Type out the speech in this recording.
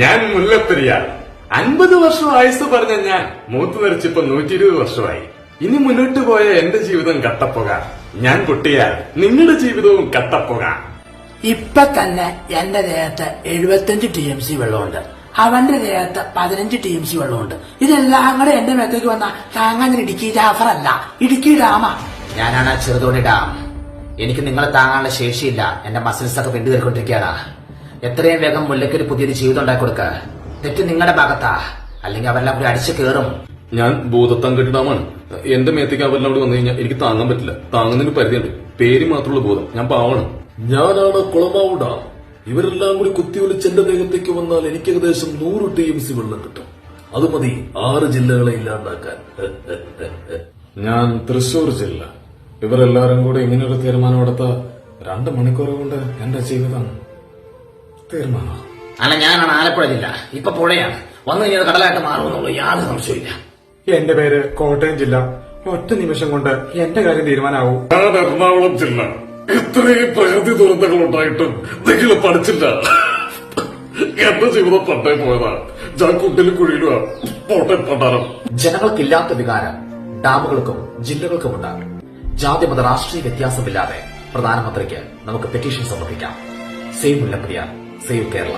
ഞാൻ മുല്ലപ്പെരിയാർ 50 വർഷം ആയുസ് പറഞ്ഞ ഞാൻ മൂത്ത് നിറച്ചിപ്പോ 120 വർഷമായി. ഇനി മുന്നോട്ട് പോയ എന്റെ ജീവിതം കട്ടപ്പുക. ഞാൻ പൊട്ടിയാൽ നിങ്ങളുടെ ജീവിതവും കട്ടപ്പുക. ഇപ്പൊ തന്നെ എന്റെ ദേഹത്ത് 75 TMC വെള്ളമുണ്ട്. അവന്റെ ദേഹത്ത് 15 TMC വെള്ളമുണ്ട്. ഇതെല്ലാം കൂടെ എന്റെ മേത്തേക്ക് വന്ന താങ്ങാൻ ഇടുക്കി ജാഫറല്ല, ഇടുക്കി ഡാമ. ഞാനാണ് ആ ചെറുതോണി ഡാം. എനിക്ക് നിങ്ങളെ താങ്ങാനുള്ള ശേഷിയില്ല. എന്റെ മസിൽസ് ഒക്കെ വെണ്ടി കയറിക്കൊണ്ടിരിക്കുകയാണ്. എത്രയും വേഗം മുല്ലയ്ക്കൊരു പുതിയൊരു ജീവിതം ഉണ്ടാക്കി കൊടുക്ക. തെറ്റ് നിങ്ങളുടെ ഭാഗത്താ, അല്ലെങ്കിൽ അവരെല്ലാം കൂടി അടിച്ചു കയറും. ഞാൻ ഭൂതത്താൻ കെട്ടിടാമാണ്. എന്റെ മേത്തേക്ക് അവരെല്ലാം കൂടി വന്നു കഴിഞ്ഞാൽ എനിക്ക് താങ്ങാൻ പറ്റില്ല. താങ്ങുന്നതിന് പരിധിയുണ്ട്. പേര് മാത്രമുള്ള ഭൂതം. ഞാൻ പാവാണ്. ഞാനാണ് കുളമാവ് ഡാം. ഇവരെല്ലാം കൂടി കുത്തിയൊലിച്ച് എന്റെ ദേഹത്തേക്ക് വന്നാൽ എനിക്ക് ഏകദേശം 100 TMC വെള്ളം കിട്ടും. അത് മതി 6 ജില്ലകളെ ഇല്ലാണ്ടാക്കാൻ. ഞാൻ തൃശൂർ ജില്ല. ഇവരെല്ലാരും കൂടി ഇങ്ങനെയൊരു തീരുമാനം എടുത്ത 2 മണിക്കൂർ കൊണ്ട് എന്റെ ജീവിതം തീരുമാനം. അല്ല, ഞാനാണ് ആലപ്പുഴ ജില്ല. ഇപ്പൊ പുഴയാണ്. വന്നു കഴിഞ്ഞാൽ കടലായിട്ട് മാറുമെന്നുള്ളൂ, യാതൊരു സംശയമില്ല. എന്റെ പേര് കോട്ടയം ജില്ല. ഒറ്റ നിമിഷം കൊണ്ട് എന്റെ കാര്യം തീരുമാനാവും. ഞാൻ എറണാകുളം ജില്ല. ഇത്രയും പ്രകൃതി ദുരന്തങ്ങൾ ഉണ്ടായിട്ടും നിങ്ങൾ പഠിച്ചില്ല. എന്റെ ജീവിതം പണ്ടേ പോയതാ. ഞാൻ കുട്ടിലും കുഴിയിലുവാ. പോട്ടെ പണ്ടാരം. ജനങ്ങൾക്കില്ലാത്ത വികാരം ഡാമുകൾക്കും ജില്ലകൾക്കും ഉണ്ടാകും. ജാതി മത രാഷ്ട്രീയ വ്യത്യാസമില്ലാതെ പ്രധാനമന്ത്രിക്ക് നമുക്ക് പെറ്റീഷൻ സമർപ്പിക്കാം. Save Mullaperiyar, save Kerala.